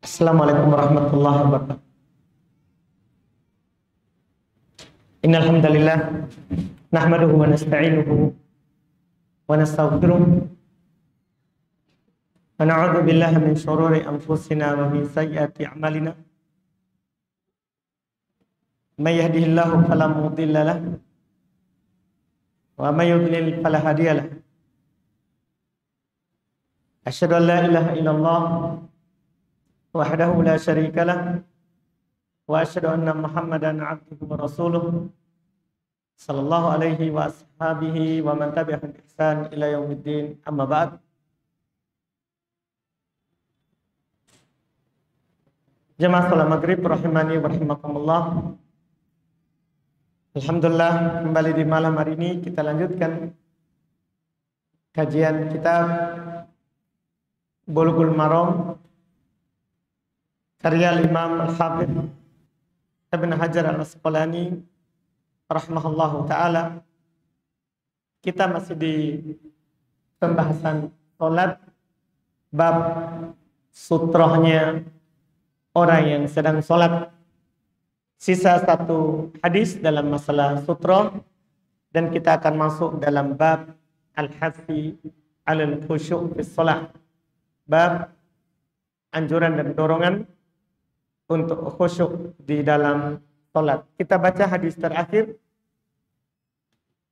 Assalamualaikum warahmatullahi wabarakatuh. Innal hamdalillah nahmaduhu wa nasta'inuhu wa nastaghfiruh wa na'udzu billahi min shururi anfusina wa min sayyiati a'malina. May yahdihillahu fala mudilla lahu wa may yudlil fala hadiya lahu. Asyhadu an la ilaha illallah wahdahu la syarika lah wa asyhadu anna Muhammadan abduhu wa rasuluh sallallahu alaihi wa ashabihi wa man tabi'ahum bi ihsan ila yaumiddin, amma ba'd. Jemaah salat maghrib rahimani wa rahimakumullah. Alhamdulillah, kembali di malam hari ini kita lanjutkan kajian kitab Bulughul Maram karya Imam Al-Hafidz Ibn Hajar Al-Asqalani rahimahullahu ta'ala. Kita masih di pembahasan sholat, bab sutrohnya orang yang sedang sholat. Sisa satu hadis dalam masalah sutroh, dan kita akan masuk dalam bab al-hathi alal khusyuk fi sholat, bab anjuran dan dorongan untuk khusyuk di dalam sholat. Kita baca hadis terakhir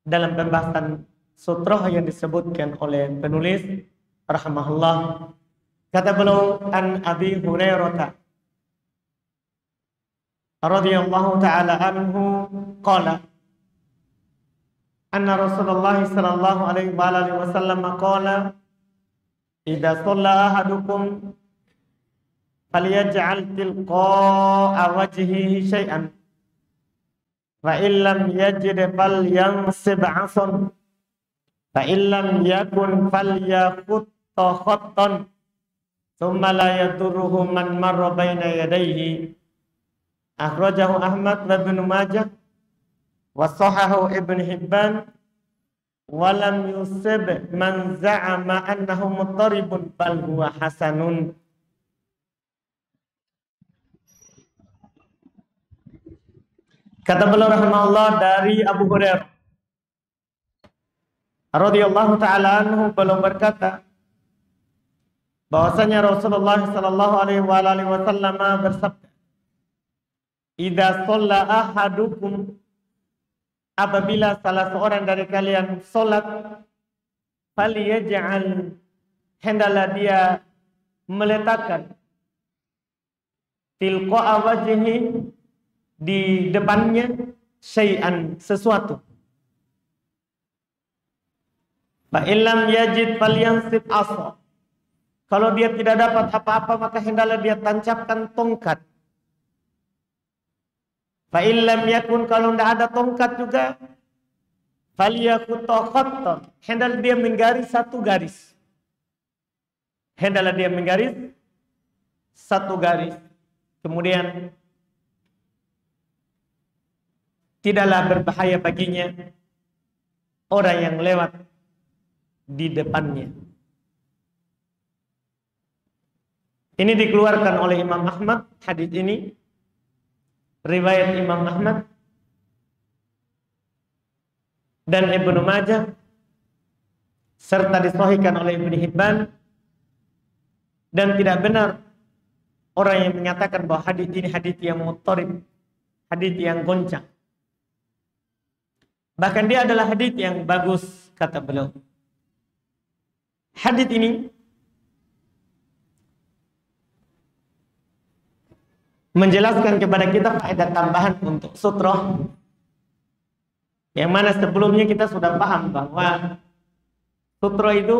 dalam pembahasan sutroh yang disebutkan oleh penulis rahimahullah. Kata beliau, an Abi Hurairah radhiyallahu ta'ala anhu qala anna Rasulullah sallallahu alaihi wa alihi wasallam qala idza shalla ahadukum falyaj'al tilqa'a wajhihi syai'an fa illam yajid falyansib 'asan fa illam yakun falyakhutta khattan thumma la yadurruhu man marra baina yadayhi. Akhrajahu Ahmad wa Ibnu Majah wa sahahahu Ibnu Hibban wa lam yusib man za'ama annahu muttaribun bal huwa hasanun. Kata beliau rahimahullah dari Abu Hurairah radhiyallahu ta'ala anhu, beliau berkata bahwasanya Rasulullah sallallahu alaihi wasallam bersabda, idza shalla ahadukum, apabila salah seorang dari kalian salat, falyaj'al, hendaklah dia meletakkan tilqa'a wajhihi, di depannya, syai'an, sesuatu. Fa illam yajid falyansib 'asa, kalau dia tidak dapat apa-apa maka hendaklah dia tancapkan tongkat. Fa illam yakun, kalau tidak ada tongkat juga, falyakhutta khattan, hendaklah dia menggaris satu garis. Hendaklah dia menggaris satu garis. Kemudian tidaklah berbahaya baginya orang yang lewat di depannya. Ini dikeluarkan oleh Imam Ahmad, hadis ini riwayat Imam Ahmad dan Ibnu Majah, serta disahihkan oleh Ibnu Hibban, dan tidak benar orang yang menyatakan bahwa hadis ini hadis yang muttarib, hadis yang goncang. Bahkan dia adalah hadis yang bagus, kata beliau. Hadis ini menjelaskan kepada kita faedah tambahan untuk sutroh, yang mana sebelumnya kita sudah paham bahwa sutroh itu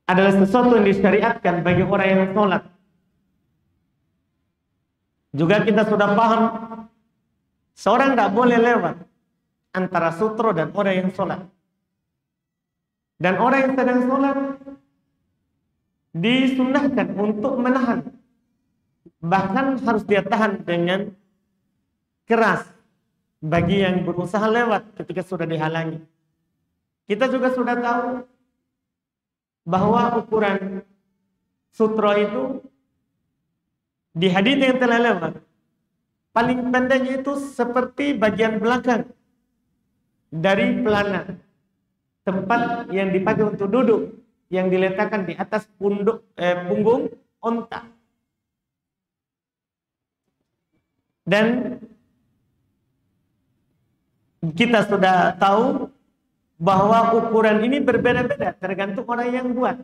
adalah sesuatu yang disyariatkan bagi orang yang sholat. Juga kita sudah paham seorang tidak boleh lewat antara sutroh dan orang yang sholat. Dan orang yang sedang sholat disunnahkan untuk menahan, bahkan harus dia tahan dengan keras bagi yang berusaha lewat ketika sudah dihalangi. Kita juga sudah tahu bahwa ukuran sutra itu di hadis yang telah lewat paling pendeknya itu seperti bagian belakang dari pelana, tempat yang dipakai untuk duduk, yang diletakkan di atas punggung onta. Dan kita sudah tahu bahwa ukuran ini berbeda-beda tergantung orang yang buat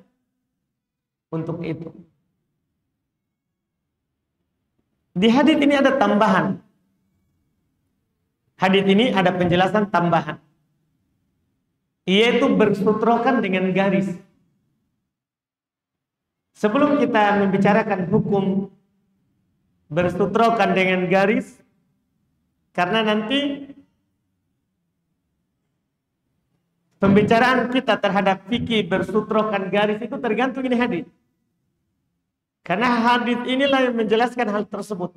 untuk itu. Di hadis ini ada tambahan. Hadis ini ada penjelasan tambahan, yaitu bersutrokan dengan garis. Sebelum kita membicarakan hukum bersutrokan dengan garis, karena nanti pembicaraan kita terhadap fikih bersutrokan garis itu tergantung ini hadis. Karena hadis inilah yang menjelaskan hal tersebut.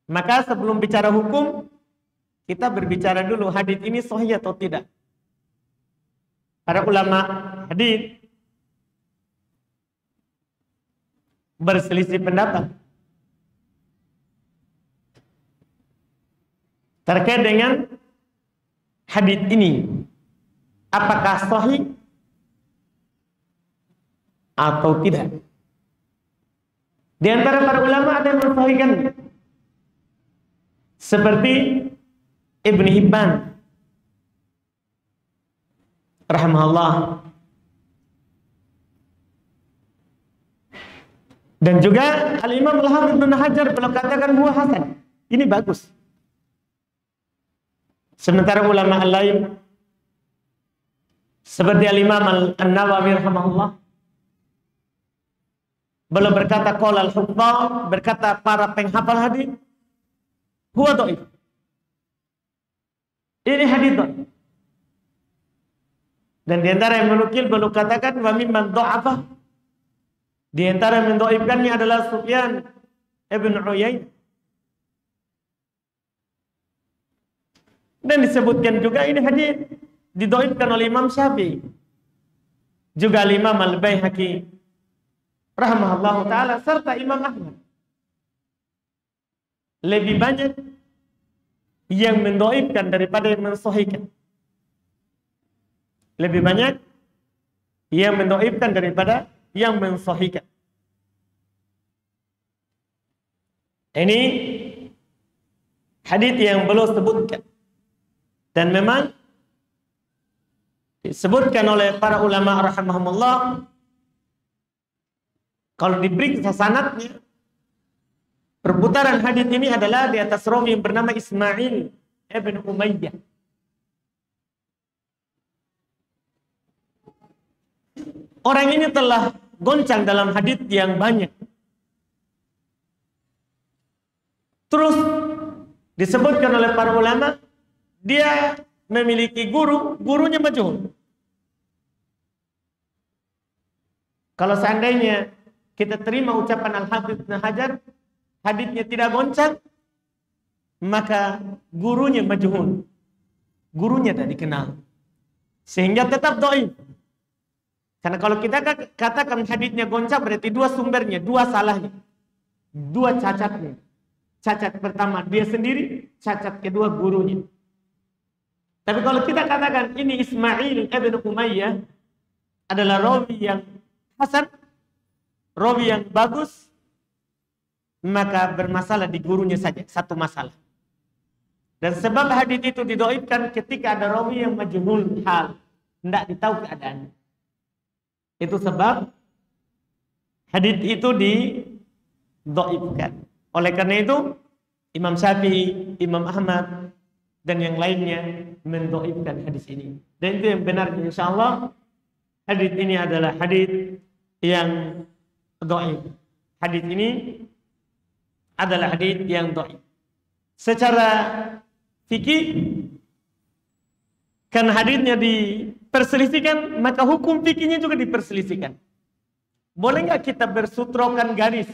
Maka sebelum bicara hukum, kita berbicara dulu hadis ini sahih atau tidak. Para ulama hadis berselisih pendapat terkait dengan hadis ini. Apakah sahih atau tidak? Di antara para ulama ada yang mensahihkannya, seperti Ibn Hibban rahimahullah, dan juga Al-Imam Al-Hafidz Ibnu Hajar beliau katakan huwa hasan, ini bagus. Sementara ulama lain seperti Al-Imam An-Nawawi rahimahullah, beliau berkata qala al-huffaz, berkata para penghafal hadis, huwa dhaif. Ini hadis dhaif. Dan di antara yang menukil beliau katakan wa mimman dha'afa, di antara yang mendhaifkannya adalah Sufyan ibn Uyainah. Dan disebutkan juga ini hadis didhaifkan oleh Imam Syafi'i, juga Imam Al-Baihaqi rahimahullahu taala, serta Imam Ahmad. Lebih banyak yang mendhaifkan daripada yang mensahihkan. Lebih banyak yang mendhaifkan daripada yang mensahihkan. Ini hadis yang beliau sebutkan, dan memang disebutkan oleh para ulama rahimahumullah. Kalau diperiksa sanadnya, perputaran hadis ini adalah di atas rawi yang bernama Ismail ibn Umayyah. Orang ini telah goncang dalam hadis yang banyak. Terus disebutkan oleh para ulama, dia memiliki gurunya majhul. Kalau seandainya kita terima ucapan Al-Hafidz Ibnu Hajar, hadisnya tidak goncang, maka gurunya majhul. Gurunya tidak dikenal. Sehingga tetap dhaif. Karena kalau kita katakan hadisnya goncang, berarti dua sumbernya, dua salahnya, dua cacatnya. Cacat pertama dia sendiri, cacat kedua gurunya. Tapi kalau kita katakan ini Ismail ibn Umayyah adalah rawi yang hasan, rawi yang bagus, maka bermasalah di gurunya saja, satu masalah. Dan sebab hadis itu didhaifkan ketika ada rawi yang majhul hal, tidak ditahu keadaannya. Itu sebab hadis itu didhaifkan. Oleh karena itu Imam Syafi'i, Imam Ahmad dan yang lainnya mendhaifkan hadis ini. Dan itu yang benar, insyaallah hadis ini adalah hadis yang dhaif. Hadis ini adalah hadis yang dhaif. Secara fikih, kan hadisnya diperselisihkan, maka hukum fikihnya juga diperselisihkan. Boleh nggak kita bersutrokan garis?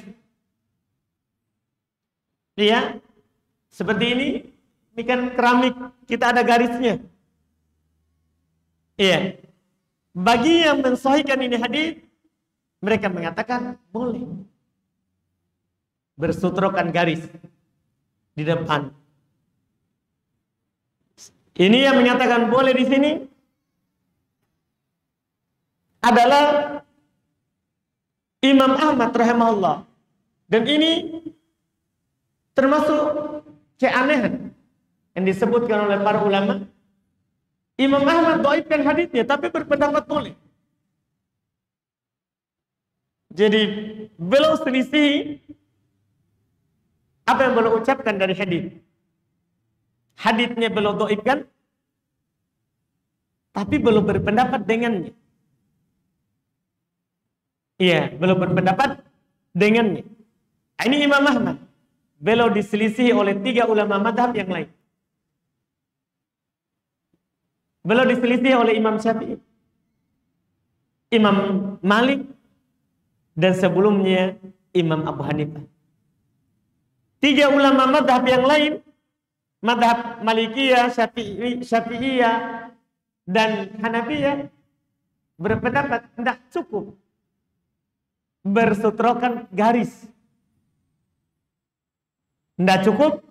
Iya, seperti ini kan keramik, kita ada garisnya. Iya, Bagi yang mensahihkan ini hadis, mereka mengatakan boleh bersutrokan garis di depan. Ini yang menyatakan boleh di sini adalah Imam Ahmad rahimahullah. Dan ini termasuk keanehan yang disebutkan oleh para ulama. Imam Ahmad dhaifkan hadisnya tapi berpendapat boleh. Jadi beliau selisih apa yang beliau ucapkan dari hadis. Hadisnya beliau dhaifkan tapi beliau berpendapat dengannya. Iya, beliau berpendapat dengannya. Ini Imam Ahmad. Beliau diselisih oleh 3 ulama madhab yang lain. Beliau diselisih oleh Imam Syafi'i, Imam Malik, dan sebelumnya Imam Abu Hanifah. 3 ulama madhab yang lain, madhab Malikiyah, Syafi'iyah, dan Hanafiyah, berpendapat tidak cukup bersutrokan garis. Tidak cukup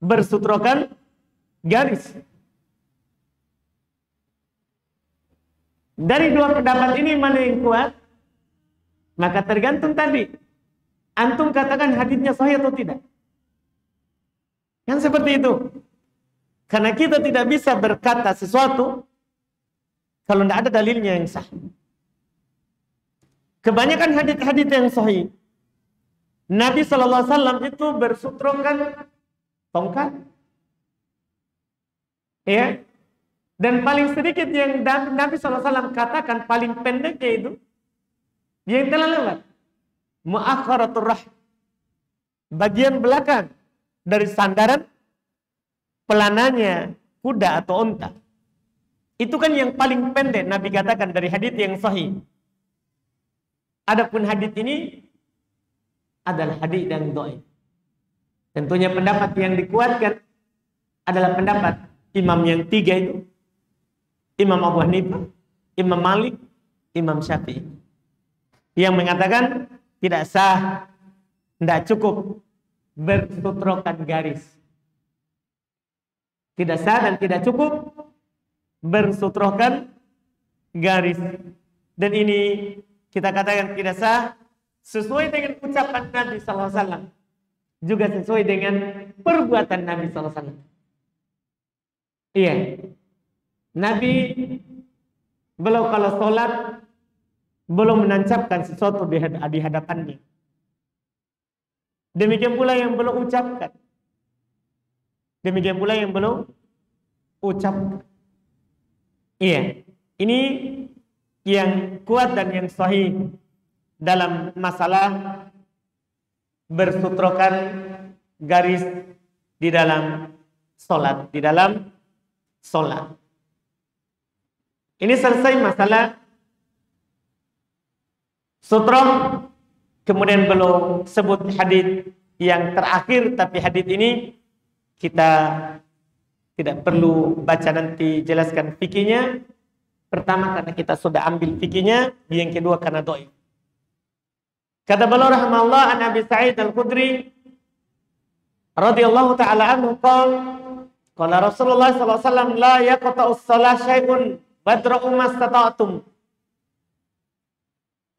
bersutrokan garis. Dari 2 pendapat ini mana yang kuat? Maka tergantung tadi. Antum katakan hadisnya sahih atau tidak. Kan seperti itu. Karena kita tidak bisa berkata sesuatu kalau tidak ada dalilnya yang sah. Kebanyakan hadis-hadis yang sahih, Nabi SAW itu bersutrokan tongkat. Ya. Dan paling sedikit yang Nabi SAW katakan paling pendeknya itu yang telah lewat. Mu'akharatur rah. Bagian belakang dari sandaran pelananya kuda atau unta. Itu kan yang paling pendek Nabi katakan dari hadis yang sahih. Adapun hadis ini adalah hadis yang dhaif. Tentunya pendapat yang dikuatkan adalah pendapat imam yang 3 itu. Imam Abu Hanifah, Imam Malik, Imam Syafi'i. Yang mengatakan tidak sah, tidak cukup bersutrokan garis. Tidak sah dan tidak cukup bersutrokan garis. Dan ini kita katakan tidak sah sesuai dengan ucapan Nabi SAW. Juga sesuai dengan perbuatan Nabi SAW. Iya. Nabi beliau kalau sholat belum menancapkan sesuatu di hadapannya. Demikian pula yang beliau ucapkan. Demikian pula yang beliau ucapkan. Iya. Ini yang kuat dan yang sahih dalam masalah bersutrokan garis di dalam sholat. Di dalam sholat. Ini selesai masalah sutroh. Kemudian belum sebut hadis yang terakhir, tapi hadis ini kita tidak perlu baca nanti jelaskan fikihnya. Pertama karena kita sudah ambil fikihnya, yang kedua karena dhaif. Kata beliau rahimahullah an Abi Sa'id Al-Khudri radhiyallahu taala anhu qala Rasulullah sallallahu alaihi wasallam la yaqta'us shalah syai'un badra'u mastata'tum.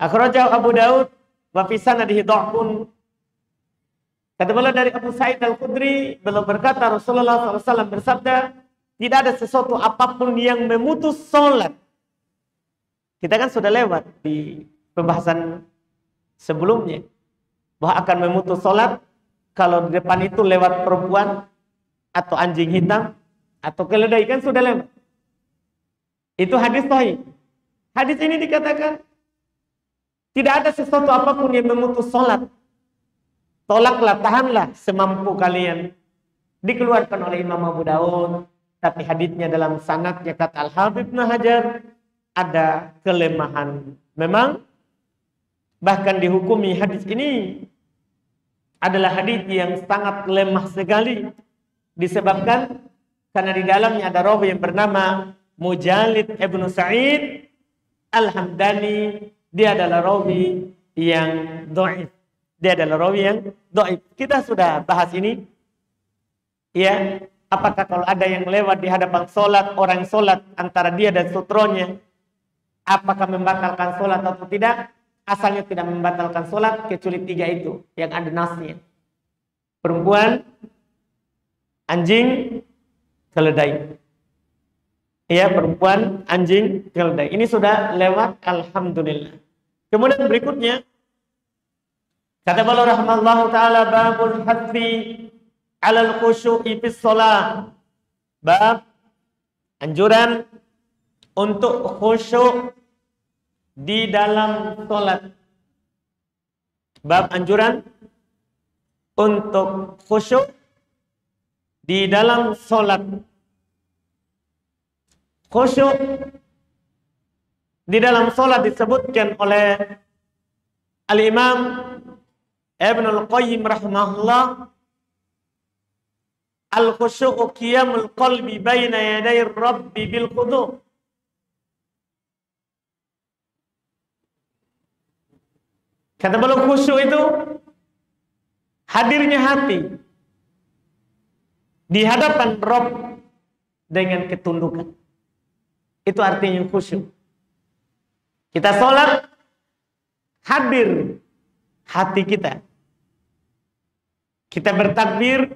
Akhrajahu Abu Daud wa fi sanadihi dha'fun. Kata beliau dari Abu Sa'id Al-Khudri, beliau berkata Rasulullah SAW bersabda, tidak ada sesuatu apapun yang memutus sholat. Kita kan sudah lewat di pembahasan sebelumnya bahwa akan memutus sholat kalau di depan itu lewat perempuan atau anjing hitam atau keledai, kan sudah lewat. Itu hadis sahih. Hadis ini dikatakan tidak ada sesuatu apapun yang memutus sholat. Tolaklah, tahanlah semampu kalian. Dikeluarkan oleh Imam Abu Daud, tapi hadisnya dalam sanadnya kata Al-Hafidz Ibnu Hajar ada kelemahan. Memang bahkan dihukumi hadis ini adalah hadis yang sangat lemah sekali, disebabkan karena di dalamnya ada rawi yang bernama Mujalid Ibnu Sa'id Al-Hamdani, dia adalah rawi yang dhaif. Dia adalah rawi yang dhaif. Kita sudah bahas ini. Ya, apakah kalau ada yang lewat di hadapan solat, orang solat antara dia dan sutronya, apakah membatalkan solat atau tidak? Asalnya tidak membatalkan solat kecuali 3 itu yang ada nasnya. Perempuan, anjing, keledai. Ya, perempuan, anjing, keledai. Ini sudah lewat, alhamdulillah. Kemudian berikutnya, kata beliau rahimahullahu taala, babul hadfi 'alal khusyu'i fis shalah. Bab anjuran untuk khusyuk di dalam salat. Bab anjuran untuk khusyuk di dalam salat. Khusyuk di dalam salat disebutkan oleh Al-Imam Ibnul Qayyim rahimahullah, al-khusyu'u qiyamul qalbi baina yaday rabbi bil khudu'. Kata beliau, khusyuk itu hadirnya hati di hadapan Rabb dengan ketundukan. Itu artinya khusyuk. Kita sholat, hadir hati kita. Kita bertakbir,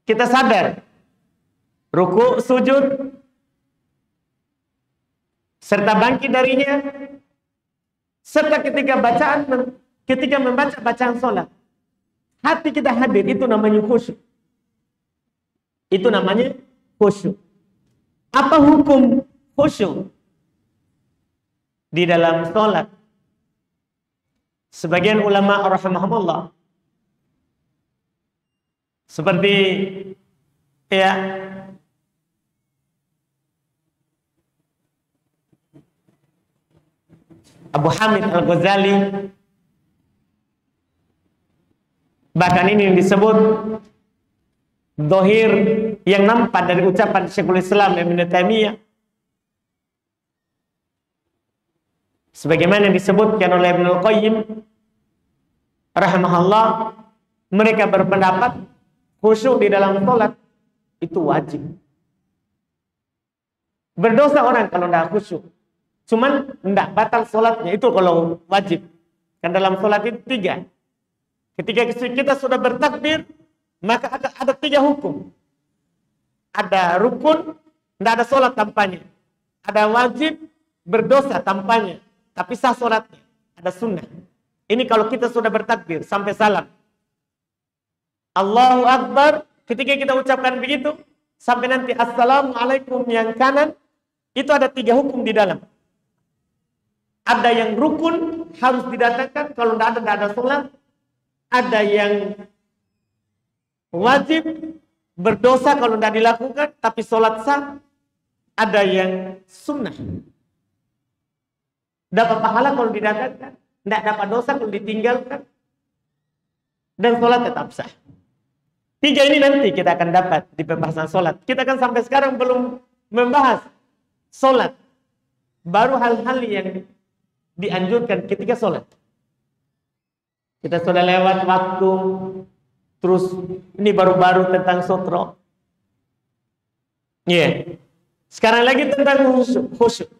kita sadar. Ruku, sujud, serta bangkit darinya. Serta ketika membaca bacaan sholat, hati kita hadir, itu namanya khusyuk. Itu namanya khusyuk. Apa hukum khusyuk di dalam sholat? Sebagian ulama rahimahumullah, seperti ya Abu Hamid Al-Ghazali, bahkan ini yang disebut zahir yang nampak dari ucapan Syekhul Islam Ibnu Taimiyah, sebagaimana yang disebutkan oleh Ibnul Qayyim rahimahullah, mereka berpendapat khusyuk di dalam salat itu wajib. Berdosa orang kalau tidak khusyuk, cuman tidak batal salatnya, itu kalau wajib. Kan dalam salat itu 3. Ketika kita sudah bertakbir, maka ada 3 hukum. Ada rukun, tidak ada sholat tanpanya. Ada wajib, berdosa tanpanya, tapi sah sholatnya. Ada sunnah. Ini kalau kita sudah bertakbir sampai salam. Allahu Akbar, ketika kita ucapkan begitu, sampai nanti Assalamualaikum yang kanan, itu ada 3 hukum di dalam. Ada yang rukun, harus didatangkan, kalau tidak ada sholat. Ada yang wajib, berdosa kalau tidak dilakukan, tapi sholat sah. Ada yang sunnah, dapat pahala kalau didatangkan, tidak dapat dosa kalau ditinggalkan, dan sholat tetap sah. 3 ini nanti kita akan dapat di pembahasan sholat. Kita kan sampai sekarang belum membahas sholat, baru hal-hal yang dianjurkan ketika sholat. Kita sudah lewat waktu. Terus ini baru-baru tentang sutro. Sekarang lagi tentang khusyuk.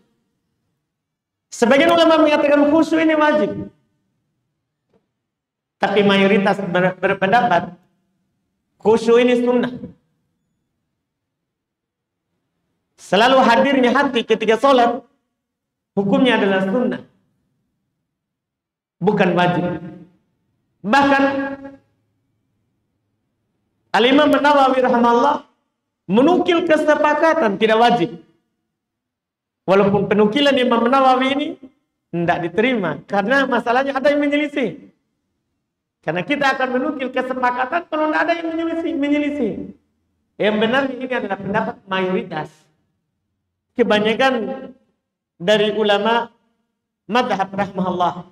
Sebagian ulama mengatakan khusyuk ini wajib. Tapi mayoritas berpendapat khusyuk ini sunnah. Selalu hadirnya hati ketika sholat, hukumnya adalah sunnah, bukan wajib. Bahkan Al-Imam An-Nawawi rahimahullah menukil kesepakatan tidak wajib. Walaupun penukilan Imam An-Nawawi ini tidak diterima, karena masalahnya ada yang menyelisih. Karena kita akan menukil kesepakatan kalau tidak ada yang menyelisih. Yang benar ini adalah pendapat mayoritas. Kebanyakan dari ulama madhab rahimahullah.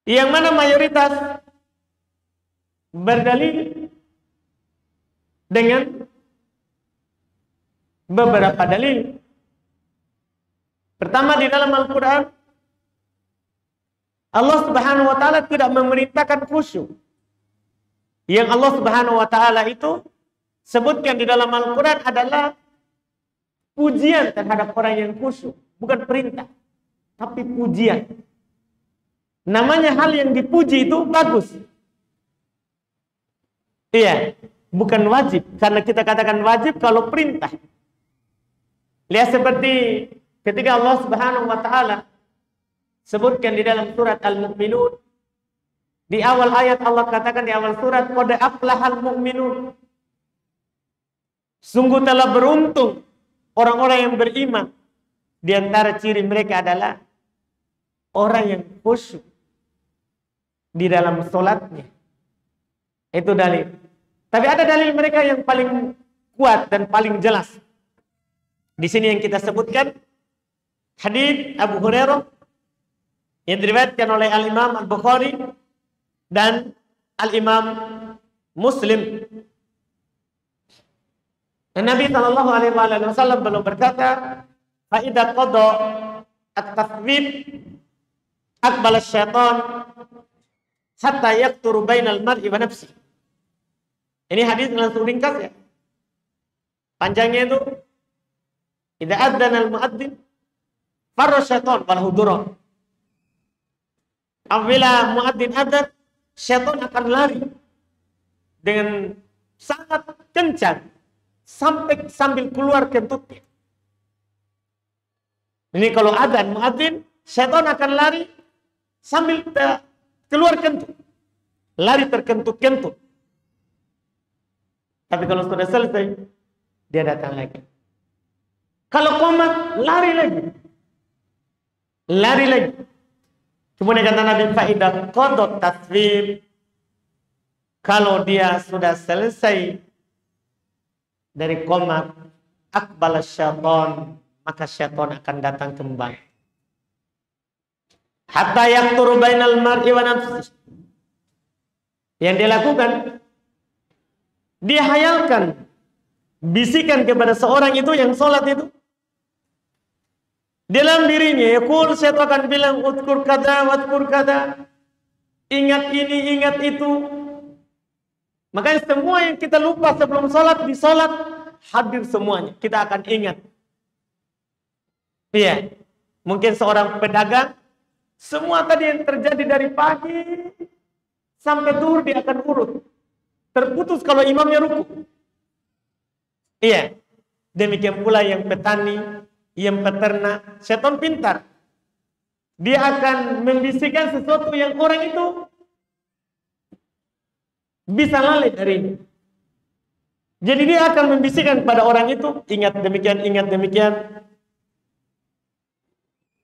Yang mana mayoritas berdalil dengan beberapa dalil. Pertama, di dalam Al-Quran Allah Subhanahu wa ta'ala tidak memerintahkan khusyuk. Yang Allah Subhanahu wa ta'ala itu sebutkan di dalam Al-Quran adalah pujian terhadap orang yang khusyuk. Bukan perintah, tapi pujian. Namanya hal yang dipuji itu bagus. Iya, bukan wajib. Karena kita katakan wajib kalau perintah. Lihat seperti ketika Allah Subhanahu wa ta'ala sebutkan di dalam surat Al-Mu'minun. Di awal ayat Allah katakan di awal surat, qad aflahal mu'minun. Sungguh telah beruntung orang-orang yang beriman. Di antara ciri mereka adalah orang yang khusyuk di dalam sholatnya. Itu dalil. Tapi ada dalil mereka yang paling kuat dan paling jelas. Di sini yang kita sebutkan hadits Abu Hurairah yang diriwayatkan oleh Al-Imam Al-Bukhari dan Al-Imam Muslim. Dan Nabi sallallahu alaihi wasallam belum berkata, fa idza qada at-taswib aqbala asy-syaitan hatta yaqturu bainal mar'i wa nafsi. Ini hadis langsung ringkas ya. Panjangnya itu idza adzana al-muadzin farra syaitan wal hudura. Apabila muadzin adzan, syaitan akan lari dengan sangat kencang sambil keluar kentutnya. Ini kalau adzan muadzin, syaitan akan lari sambil keluar kentut. Lari terkentut-kentut. Tapi kalau sudah selesai, dia datang lagi. Kalau qomat, lari lagi. Lari lagi. Kemudian kata Nabi, fa'idah qadot taswib. Kalau dia sudah selesai dari qomat, aqbala syaitan, maka syaitan akan datang kembali. Hatta yaqturu bainal mar'i wa nafsi. Yang dia lakukan, dia hayalkan, bisikan kepada seorang itu yang sholat itu. Dalam dirinya, yaqul, syaitan akan bilang, udkur kada, wadkur kada. Ingat ini, ingat itu. Makanya semua yang kita lupa sebelum sholat, di sholat, hadir semuanya. Kita akan ingat. Iya. Mungkin seorang pedagang, semua tadi yang terjadi dari pagi sampai zuhur dia akan urut. Terputus kalau imamnya ruku. Iya. Demikian pula yang petani, yang peternak, setan pintar. Dia akan membisikkan sesuatu yang orang itu bisa lalai dari ini. Jadi dia akan membisikkan pada orang itu, ingat demikian, ingat demikian.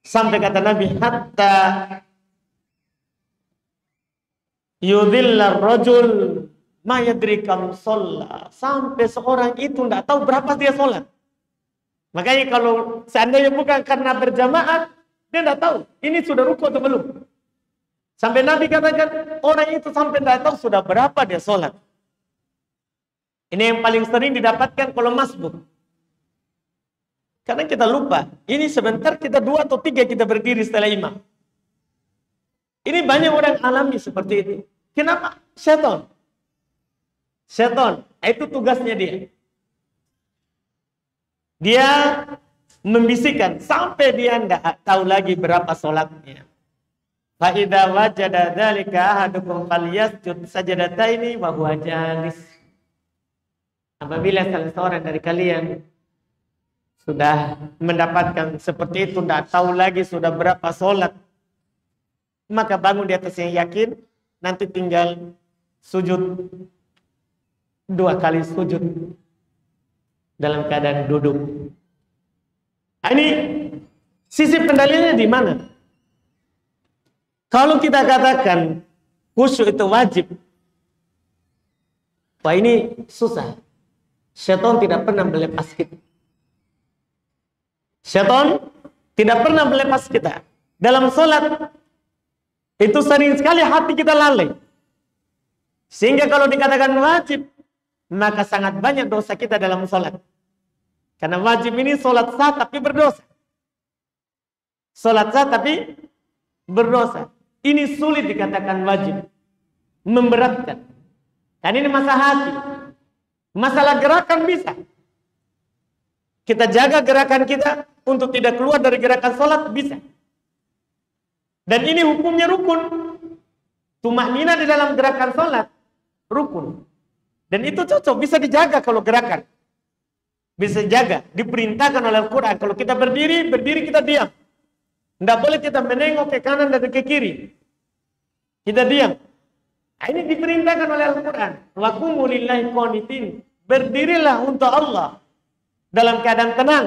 Sampai kata Nabi, hatta yudhillar rajul ma yadri kam sholat. Sampai seorang itu tidak tahu berapa dia sholat. Makanya kalau seandainya bukan karena berjamaah, dia tidak tahu ini sudah ruku atau belum. Sampai Nabi katakan, orang itu sampai tidak tahu sudah berapa dia sholat. Ini yang paling sering didapatkan kalau masbuk. Karena kita lupa, ini sebentar kita 2 atau 3 kita berdiri setelah imam. Ini banyak orang alami seperti itu. Kenapa? Syaitan. Syaitan, itu tugasnya dia. Dia membisikkan sampai dia tidak tahu lagi berapa sholatnya. Fa idza wajada dzalika ahadukum falyasjud sajadataini wa huwa jalis. Apabila salah seorang dari kalian sudah mendapatkan seperti itu, tidak tahu lagi sudah berapa sholat, maka bangun di atas yang yakin, nanti tinggal sujud 2 kali sujud dalam keadaan duduk. Ini sisi pendalilannya di mana? Kalau kita katakan khusyuk itu wajib, wah ini susah. Syaitan tidak pernah melepas kita. Syaitan tidak pernah melepas kita. Dalam sholat, itu sering sekali hati kita lalai. Sehingga kalau dikatakan wajib, maka sangat banyak dosa kita dalam sholat. Karena wajib ini sholat sah tapi berdosa. Sholat sah tapi berdosa. Ini sulit dikatakan wajib. Memberatkan. Dan ini masalah hati. Masalah gerakan bisa. Kita jaga gerakan kita untuk tidak keluar dari gerakan sholat bisa. Dan ini hukumnya rukun. Tumaknina di dalam gerakan sholat rukun. Dan itu cocok, bisa dijaga kalau gerakan. Bisa dijaga, diperintahkan oleh Al-Quran. Kalau kita berdiri kita diam. Tidak boleh kita menengok ke kanan dan ke kiri. Kita diam. Nah, ini diperintahkan oleh Al-Quran. Wa qumu lillahi qanitin. Berdirilah untuk Allah dalam keadaan tenang.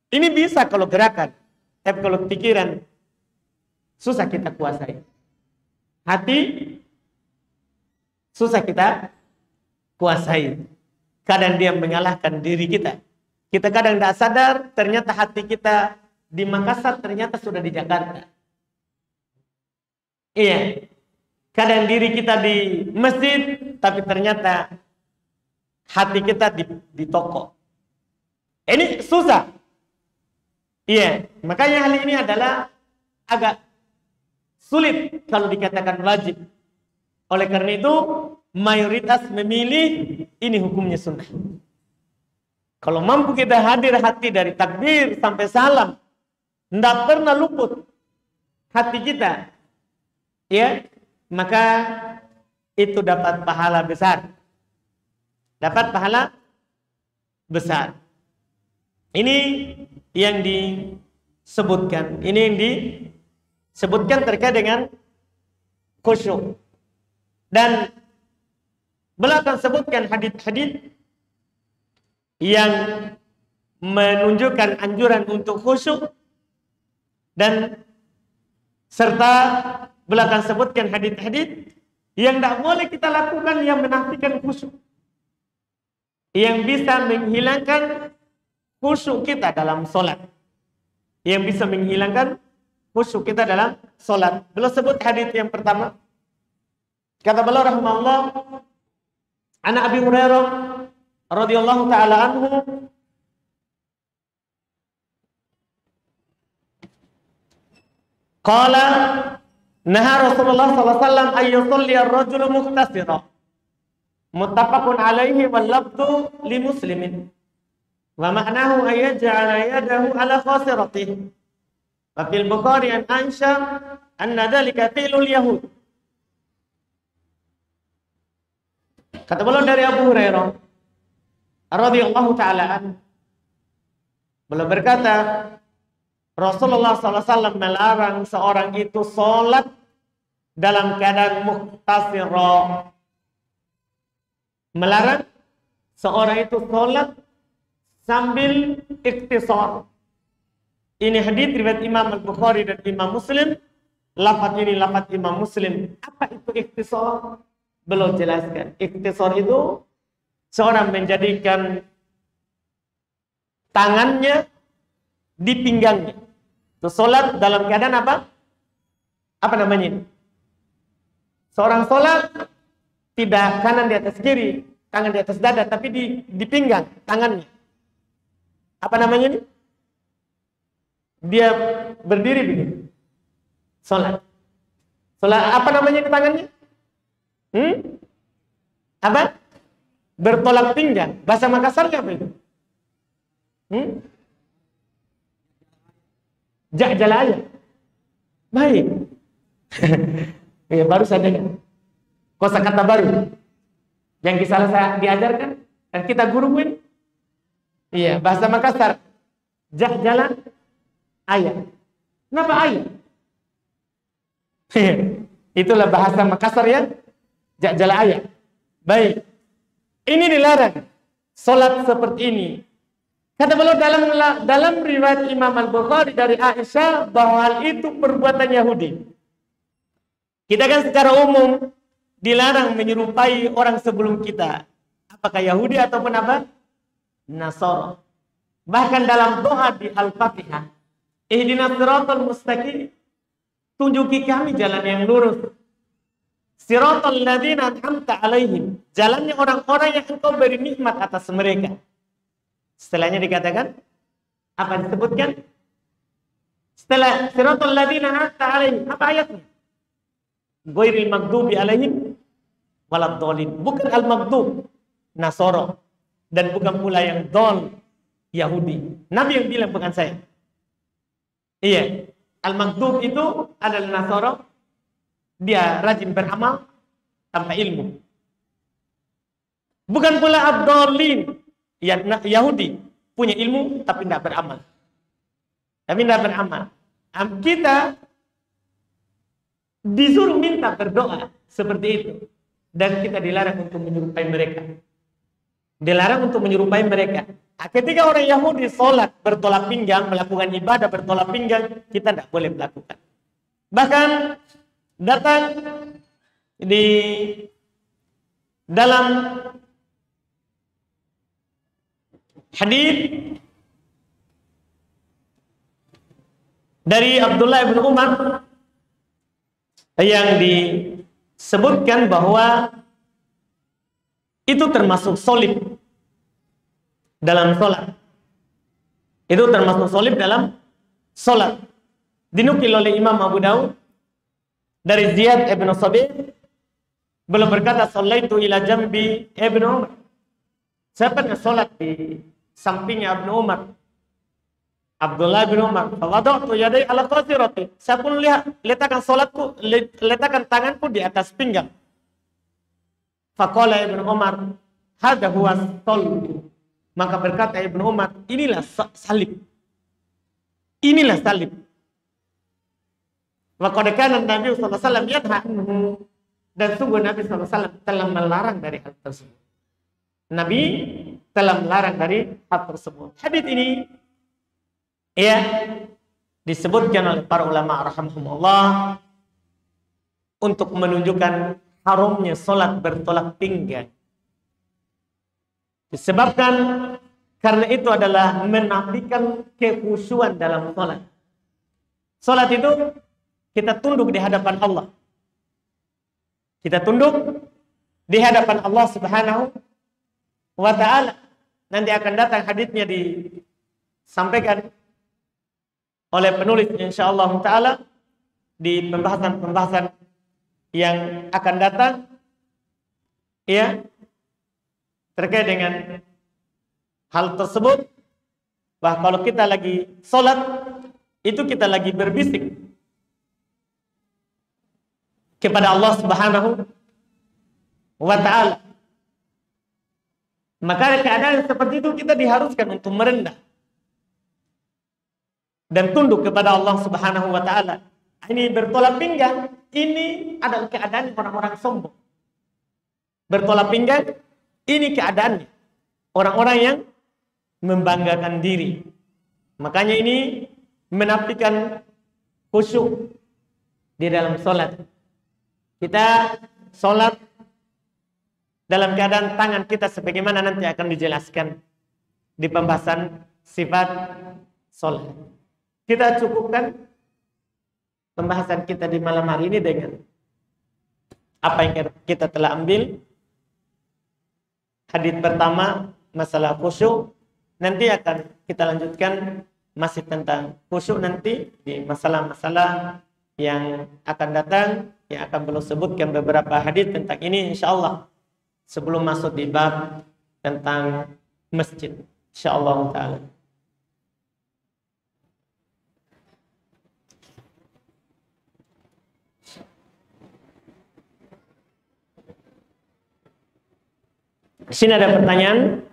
Ini bisa kalau gerakan. Tapi kalau pikiran susah kita kuasai. Hati susah kita kuasai. Kadang dia mengalahkan diri kita. Kita kadang tidak sadar, ternyata hati kita di Makassar, ternyata sudah di Jakarta. Iya. Kadang diri kita di masjid, tapi ternyata hati kita di toko. Ini susah. Iya. Makanya hal ini adalah agak sulit kalau dikatakan wajib. Oleh karena itu, mayoritas memilih ini hukumnya sunnah. Kalau mampu kita hadir hati dari takbir sampai salam, tidak pernah luput hati kita, ya, maka itu dapat pahala besar. Dapat pahala besar. Ini yang disebutkan. Ini yang disebutkan terkait dengan khusyuk. Dan beliau akan sebutkan hadis-hadis yang menunjukkan anjuran untuk khusyuk, dan serta beliau akan sebutkan hadis-hadis yang tidak boleh kita lakukan yang menafikan khusyuk, yang bisa menghilangkan khusyuk kita dalam sholat, yang bisa menghilangkan khusyuk kita dalam sholat. Beliau sebut hadis yang pertama. Kata beliau rahimahullah, An Abi Hurairah radhiyallahu taala anhu, qala naha Rasulullah sallallahu alaihi wasallam ay yusalli ar-rajulu mukhtasira, muttafaqun alaihi wal lafdhu li Muslimin, wa ma'nahu ay yaj'ala yadahu ala khasiratihi. Wa fil Bukhari an Aisyah anna dhalika fi'lul yahud. Kata beliau dari Abu Hurairah radhiyallahu taala anhu, beliau berkata, Rasulullah SAW melarang seorang itu sholat dalam keadaan mukhtasira. Melarang seorang itu sholat sambil ikhtisar. Ini hadis riwayat Imam Al-Bukhari dan Imam Muslim. Lafaz ini lafaz Imam Muslim. Apa itu ikhtisar? Belum jelaskan. Ikhtisar itu seorang menjadikan tangannya di pinggangnya. Itu sholat dalam keadaan apa? Apa namanya? Seorang sholat tidak kanan di atas kiri, tangan di atas dada, tapi di pinggang tangannya. Apa namanya ini? Dia berdiri begini. Sholat. Sholat apa namanya di tangannya? Apa? Bertolak pinggang. Bahasa Makassarnya apa itu? Ja'jalaya. Baik. Ya, baru saja kosakata baru yang saya diajarkan dan kita guru ini. Iya, bahasa Makassar. Ja'jala ayat. Kenapa ayat? Itulah bahasa Makassar ya. Ja'jala ayat. Baik. Ini dilarang. Salat seperti ini. Kata beliau dalam riwayat Imam Al-Bukhari dari Aisyah bahwa hal itu perbuatan Yahudi. Kita kan secara umum dilarang menyerupai orang sebelum kita. Apakah Yahudi ataupun apa? Nasara. Bahkan dalam doa di Al-Fatihah, ihdinas siratal mustaqim, tunjuki kami jalan yang lurus. Siratal ladzina an'amta alaihim, jalannya orang-orang yang engkau beri nikmat atas mereka. Setelahnya dikatakan, apa disebutkan? Setelah siratal ladzina an'amta 'alaihim, apa ayatnya? Ghairil maghdubi 'alaihim waladdallin. Bukan al-maghdub Nasara, dan bukan pula yang dol Yahudi. Nabi yang bilang, bukan saya. Iya, al-maghdub itu adalah Nasara, dia rajin beramal tanpa ilmu. Bukan pula ad-dallin, Yahudi punya ilmu tapi tidak beramal. Kita disuruh minta berdoa seperti itu, dan kita dilarang untuk menyerupai mereka. Ketika orang Yahudi sholat bertolak pinggang, melakukan ibadah bertolak pinggang, kita tidak boleh melakukan. Bahkan datang di dalam hadis dari Abdullah bin Umar yang disebutkan bahwa itu termasuk sholib dalam sholat. Dinukil oleh Imam Abu Daud dari Ziyad ibn Sabih, beliau berkata, "Shallaitu ila jambi Ibnu Umar." Saya pernah sholat di sampingnya Ibnu Umar, Abdullah bin Umar. Fawada'tu yadai ala qasirati. Saya pun letakkan tanganku di atas pinggang. Faqala Ibnu Umar, "Hadza huwa salib." Maka berkata Ibnu Umar, inilah salib. Wa qad kana Nabi sallallahu alaihi wasallam yanha anhu, dan sungguh Nabi sallallahu alaihi wasallam telah melarang dari hal tersebut. Hadis ini disebutkan oleh para ulama rahimahumullah untuk menunjukkan haramnya salat bertolak pinggang. Disebabkan karena itu adalah menafikan kekhusyuan dalam salat. Salat itu kita tunduk di hadapan Allah. Subhanahu wa ta'ala. Nanti akan datang haditsnya disampaikan oleh penulis insyaallah ta'ala di pembahasan yang akan datang, terkait dengan hal tersebut. Bahwa kalau kita lagi sholat, itu kita lagi berbisik kepada Allah Subhanahu wa ta'ala. Maka keadaan seperti itu kita diharuskan untuk merendah dan tunduk kepada Allah Subhanahu wa ta'ala. Ini bertolak pinggang, ini adalah keadaan orang-orang sombong. Bertolak pinggang, ini keadaannya orang-orang yang membanggakan diri. Makanya ini menafikan khusyuk di dalam sholat. Kita sholat dalam keadaan tangan kita sebagaimana nanti akan dijelaskan di pembahasan sifat sholat. Kita cukupkan pembahasan kita di malam hari ini dengan apa yang kita telah ambil. Hadis pertama masalah khusyuk, nanti akan kita lanjutkan masih tentang khusyuk nanti di masalah-masalah yang akan datang, yang akan belum sebutkan beberapa hadis tentang ini insyaallah sebelum masuk di bab tentang masjid insyaallah taala. Di sini ada pertanyaan.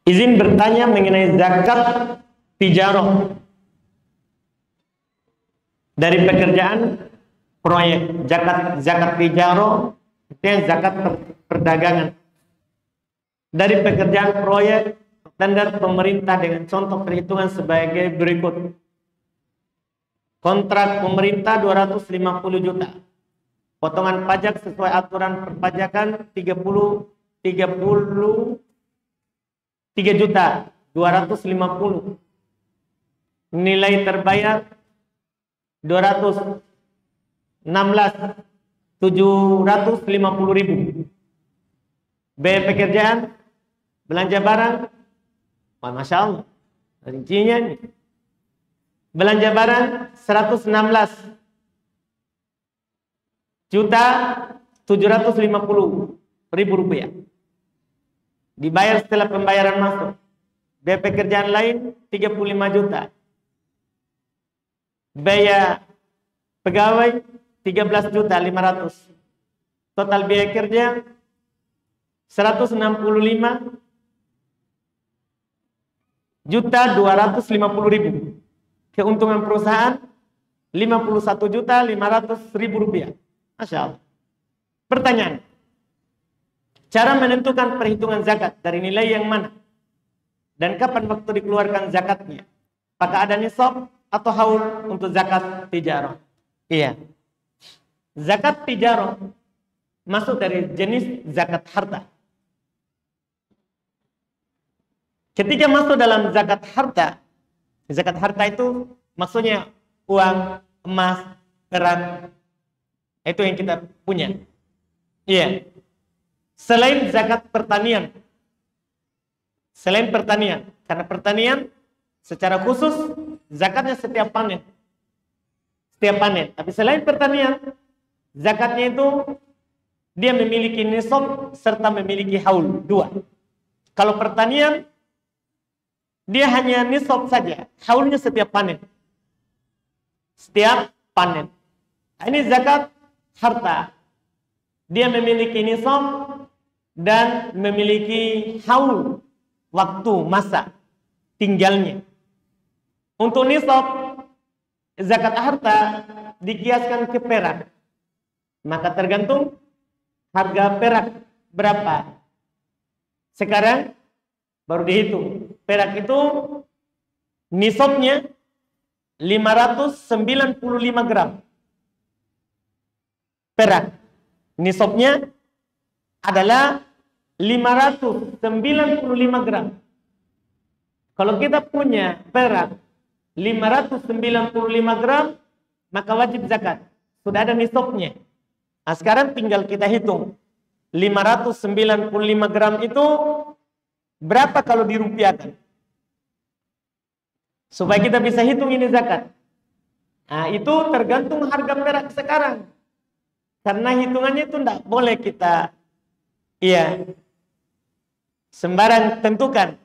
Izin bertanya mengenai zakat tijarah dari pekerjaan proyek. Zakat tijarah itu zakat perdagangan dari pekerjaan proyek standar pemerintah dengan contoh perhitungan sebagai berikut. Kontrak pemerintah 250 juta. Potongan pajak sesuai aturan perpajakan 33.250. Nilai terbayar 216.750.000. Biaya pekerjaan, belanja barang, masya Allah, rincinya nih belanja barang 116 juta 750 ribu rupiah. Dibayar setelah pembayaran masuk. Biaya pekerjaan lain 35 juta. Biaya pegawai 13 juta 500. Total biaya kerja 165 juta 250 ribu. Keuntungan perusahaan 51 juta 500 ribu rupiah. Masya Allah. Pertanyaan, cara menentukan perhitungan zakat dari nilai yang mana? Dan kapan waktu dikeluarkan zakatnya? Apakah ada nisab atau haul untuk zakat tijarah? Iya. Zakat tijarah masuk dari jenis zakat harta. Ketika masuk dalam zakat harta itu maksudnya uang, emas, perak, itu yang kita punya. Iya. Selain zakat pertanian. Karena pertanian secara khusus zakatnya setiap panen. Tapi selain pertanian, zakatnya itu dia memiliki nisab serta memiliki haul, dua. Kalau pertanian dia hanya nisab saja, haulnya setiap panen. Ini zakat harta. Dia memiliki nisab dan memiliki haul, waktu, masa tinggalnya. Untuk nisab zakat harta dikiaskan ke perak. Maka tergantung harga perak berapa. Sekarang baru dihitung. Perak itu nisabnya 595 gram. Perak nisabnya adalah 595 gram. Kalau kita punya perak 595 gram, maka wajib zakat. Sudah ada nisabnya. Nah, sekarang tinggal kita hitung. 595 gram itu berapa kalau dirupiahkan? Supaya kita bisa hitung ini zakat. Nah, itu tergantung harga perak sekarang. Karena hitungannya itu tidak boleh kita sembarang tentukan.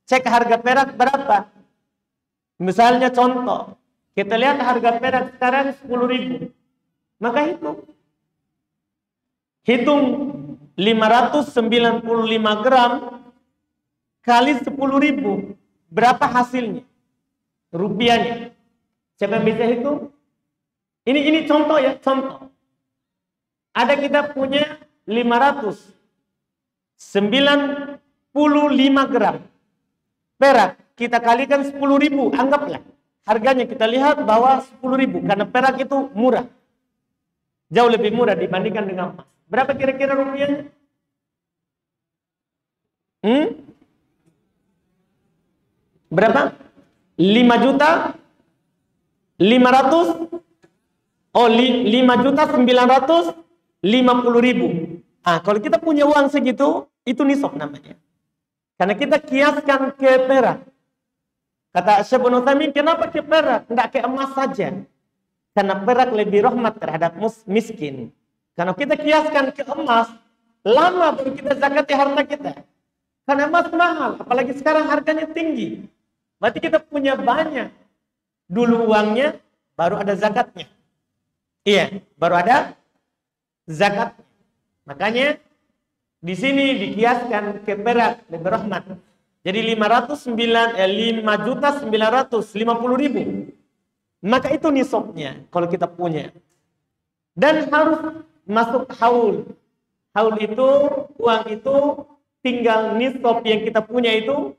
Cek harga perak berapa. Misalnya contoh, kita lihat harga perak sekarang 10.000. Maka hitung 595 gram kali 10.000. Berapa hasilnya? Rupiahnya. Siapa yang bisa hitung? Ini contoh ya, contoh. Ada kita punya 595 gram perak, kita kalikan 10.000, anggaplah harganya kita lihat bahwa 10.000, karena perak itu murah, jauh lebih murah dibandingkan dengan emas. Berapa kira-kira rupiahnya? Berapa? 5 juta 500. Oh, 5.950.000. Kalau kita punya uang segitu, itu nisab namanya. Karena kita kiaskan ke perak. Kata Syekh Ibnu Utsaimin, kenapa ke perak? Tidak ke emas saja. Karena perak lebih rahmat terhadap miskin. Karena kita kiaskan ke emas, lama baru kita zakati harta kita. Karena emas mahal, apalagi sekarang harganya tinggi. Berarti kita punya banyak. Dulu uangnya, baru ada zakatnya. Iya, baru ada zakat. Makanya di sini dikiaskan ke perak lebih rahmat. Jadi 5.950.000. Maka itu nisabnya kalau kita punya. Dan harus masuk haul. Haul itu, uang itu tinggal nisab yang kita punya itu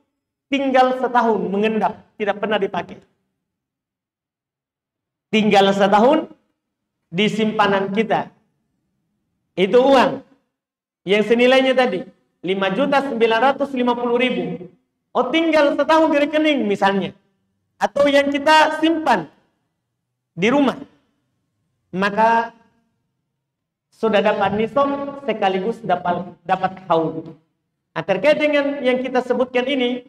tinggal setahun mengendap, tidak pernah dipakai. Tinggal setahun di simpanan kita. Itu uang yang senilainya tadi 5.950.000. Oh, tinggal setahun di rekening misalnya, atau yang kita simpan di rumah, maka sudah dapat nisab sekaligus dapat haul. Nah, terkait dengan yang kita sebutkan ini,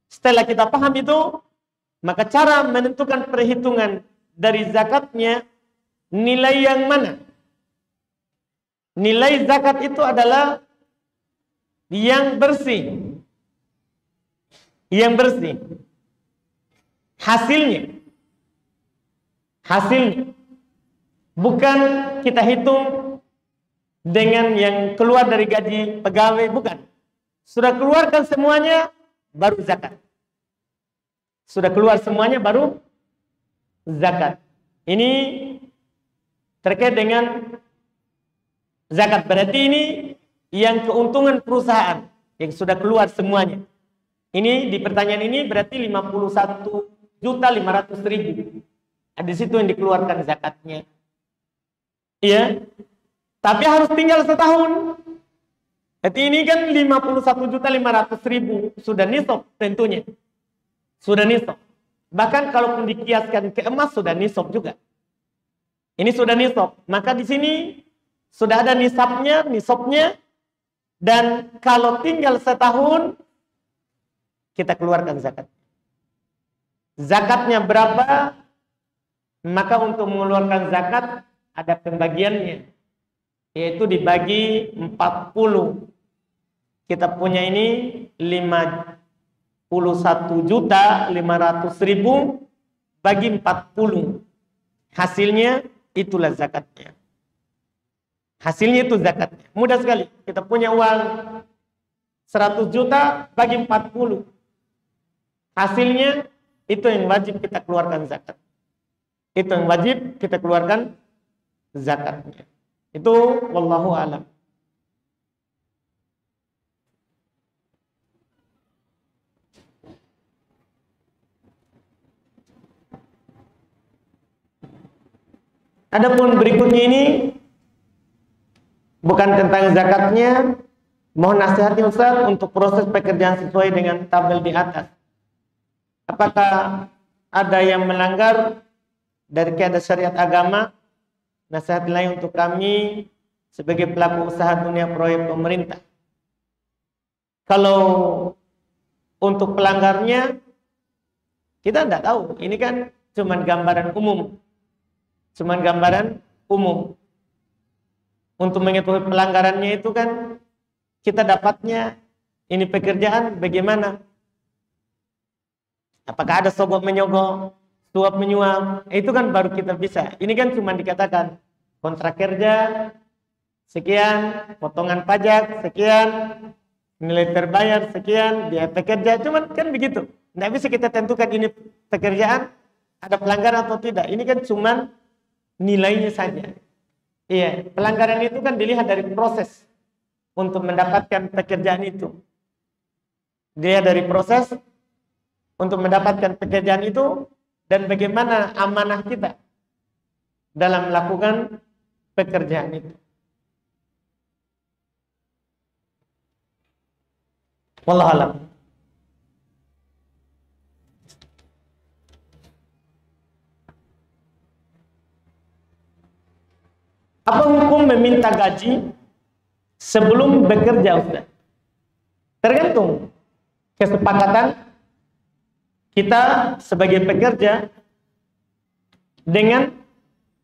setelah kita paham itu, Maka cara menentukan perhitungan dari zakatnya, nilai yang mana? Nilai zakat itu adalah yang bersih. Yang bersih. Hasilnya. Bukan kita hitung dengan yang keluar dari gaji pegawai, bukan. Sudah keluarkan semuanya, baru zakat. Sudah keluar semuanya, baru zakat. Ini terkait dengan zakat. Berarti ini yang keuntungan perusahaan yang sudah keluar semuanya. Ini di pertanyaan ini berarti 51.500.000. Di situ yang dikeluarkan zakatnya. Iya. Tapi harus tinggal setahun. Berarti ini kan 51.500.000 sudah nisab tentunya. Sudah nisab. Bahkan kalaupun dikiaskan ke emas sudah nisab juga. Ini sudah nisab. Maka di sini sudah ada nisabnya, dan kalau tinggal setahun kita keluarkan zakat. Zakatnya berapa? Maka untuk mengeluarkan zakat ada pembagiannya, yaitu dibagi 40. Kita punya ini 51.500.000 bagi 40. Hasilnya itulah zakatnya. Hasilnya itu zakatnya. Mudah sekali. Kita punya uang 100 juta bagi 40. Hasilnya itu yang wajib kita keluarkan zakat. Itu yang wajib kita keluarkan zakatnya. Itu wallahu a'lam. Adapun berikutnya ini bukan tentang zakatnya. Mohon nasihatnya Ustaz untuk proses pekerjaan sesuai dengan tabel di atas. Apakah ada yang melanggar dari kaidah syariat agama? Nasihat lain untuk kami sebagai pelaku usaha dunia proyek pemerintah. Kalau untuk pelanggarnya kita tidak tahu. Ini kan cuman gambaran umum. Untuk mengetahui pelanggarannya itu kan kita dapatnya ini pekerjaan bagaimana? Apakah ada sogok menyogok, suap menyuap? Itu kan baru kita bisa. Ini kan cuma dikatakan kontrak kerja sekian, potongan pajak sekian, nilai terbayar sekian, biaya pekerja, cuman kan begitu. Tidak bisa kita tentukan ini pekerjaan ada pelanggaran atau tidak. Ini kan cuma nilainya saja. Iya, pelanggaran itu kan dilihat dari proses untuk mendapatkan pekerjaan itu. Dilihat dari proses untuk mendapatkan pekerjaan itu dan bagaimana amanah kita dalam melakukan pekerjaan itu. Wallahu a'lam. Apa hukum meminta gaji sebelum bekerja, Ustaz? Tergantung kesepakatan kita sebagai pekerja dengan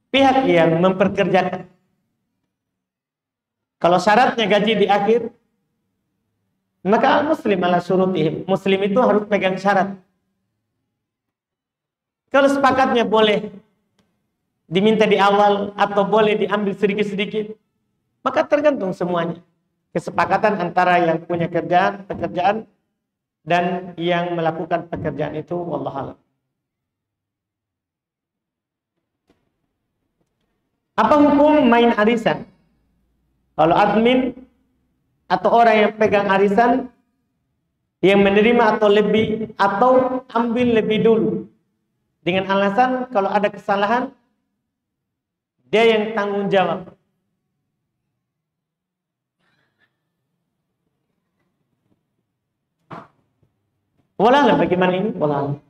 pihak yang memperkerjakan. Kalau syaratnya gaji di akhir, maka muslim ala syurutihim. Muslim itu harus pegang syarat. Kalau sepakatnya boleh diminta di awal atau boleh diambil sedikit-sedikit, maka tergantung semuanya. Kesepakatan antara yang punya pekerjaan dan yang melakukan pekerjaan itu, wallahu a'lam. Apa hukum main arisan? Kalau admin atau orang yang pegang arisan yang menerima atau ambil lebih dulu dengan alasan kalau ada kesalahan dia yang tanggung jawab. Wallah, bagaimana ini? Wallah.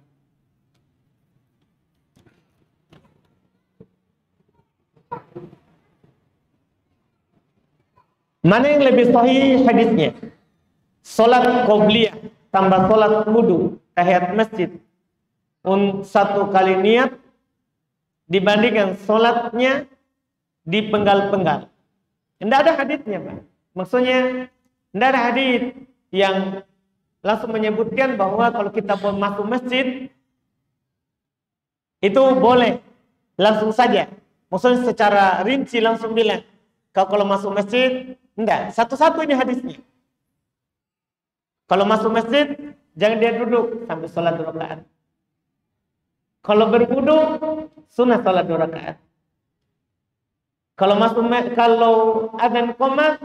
Mana yang lebih sahih hadisnya? Salat qobliyah tambah salat wudu tahiyat masjid satu kali niat dibandingkan sholatnya dipenggal-penggal. Tidak ada haditsnya, Pak. Maksudnya tidak ada hadits yang langsung menyebutkan bahwa kalau kita mau masuk masjid itu boleh langsung saja. Maksudnya secara rinci langsung bilang kalau masuk masjid, enggak. Satu-satu ini hadisnya. Kalau masuk masjid jangan dia duduk sampai sholat 2 rakaat. Kalau berwudu sunnah sholat 2 rakaat. Kalau adzan qomat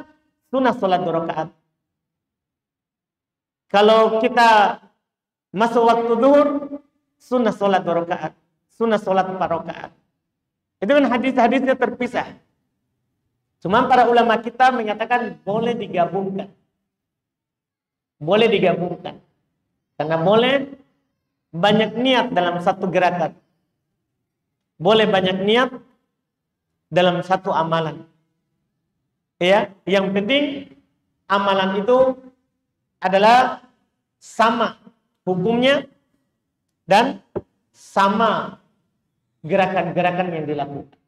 sunnah sholat 2 rakaat. Kalau kita masuk waktu zuhur sunnah sholat 2 rakaat, sunnah sholat 4 rakaat. Itu kan hadis-hadisnya terpisah. Cuma para ulama kita menyatakan boleh digabungkan. Boleh digabungkan. Karena boleh banyak niat dalam satu gerakan. Boleh banyak niat dalam satu amalan. Ya, yang penting amalan itu adalah sama hukumnya dan sama gerakan-gerakan yang dilakukan.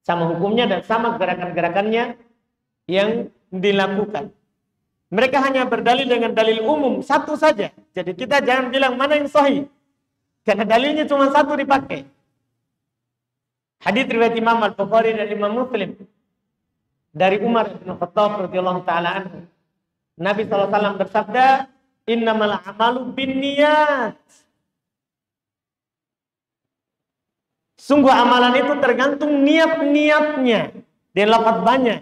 Sama hukumnya dan sama gerakan-gerakannya yang dilakukan. Mereka hanya berdalil dengan dalil umum satu saja. Jadi kita jangan bilang mana yang sahih. Karena dalilnya cuma satu dipakai. Hadits riwayat Imam Al-Bukhari dan Imam Muslim dari Umar bin Khattab radhiyallahu taala anhu. Nabi SAW bersabda, "Innamal a'malu binniyat." Sungguh amalan itu tergantung niat-niatnya. Dengan lafaz banyak.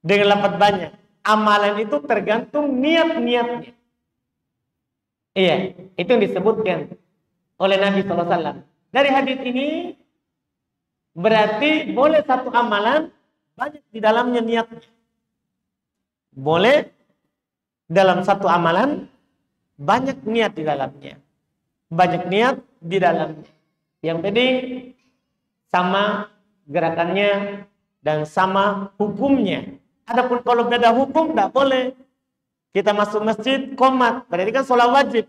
Dengan lafaz banyak. Amalan itu tergantung niat-niatnya. Iya, itu yang disebutkan oleh Nabi SAW. Dari hadis ini berarti boleh satu amalan banyak di dalamnya niatnya. Boleh dalam satu amalan banyak niat di dalamnya. Banyak niat di dalamnya. Yang penting sama gerakannya dan sama hukumnya. Adapun kalau beda hukum tidak boleh. Kita masuk masjid qomat, berarti kan sholat wajib.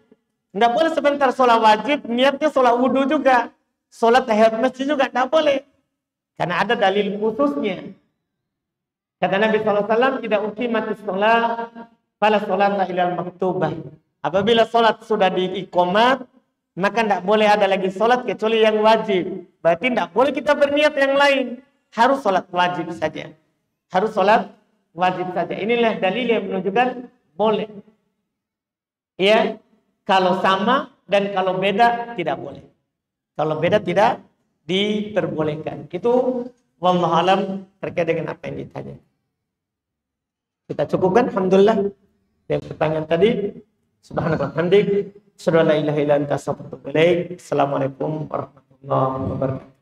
Tidak boleh sebentar sholat wajib niatnya sholat wudu juga. Sholat tahiyat masjid juga tidak boleh. Karena ada dalil khususnya. Kata Nabi SAW, tidak uqimatis sholat fala sholata ilal maktubah. Apabila sholat sudah diiqamat, maka tidak boleh ada lagi sholat kecuali yang wajib. Berarti tidak boleh kita berniat yang lain. Harus sholat wajib saja. Harus sholat wajib saja. Inilah dalil yang menunjukkan boleh. Ya, kalau sama dan kalau beda tidak boleh. Kalau beda tidak diperbolehkan. Itu wallahu alam terkait dengan apa yang ditanya. Kita cukupkan, alhamdulillah. Dan pertanyaan tadi, subhanallah, hamdik. Assalamualaikum warahmatullahi wabarakatuh.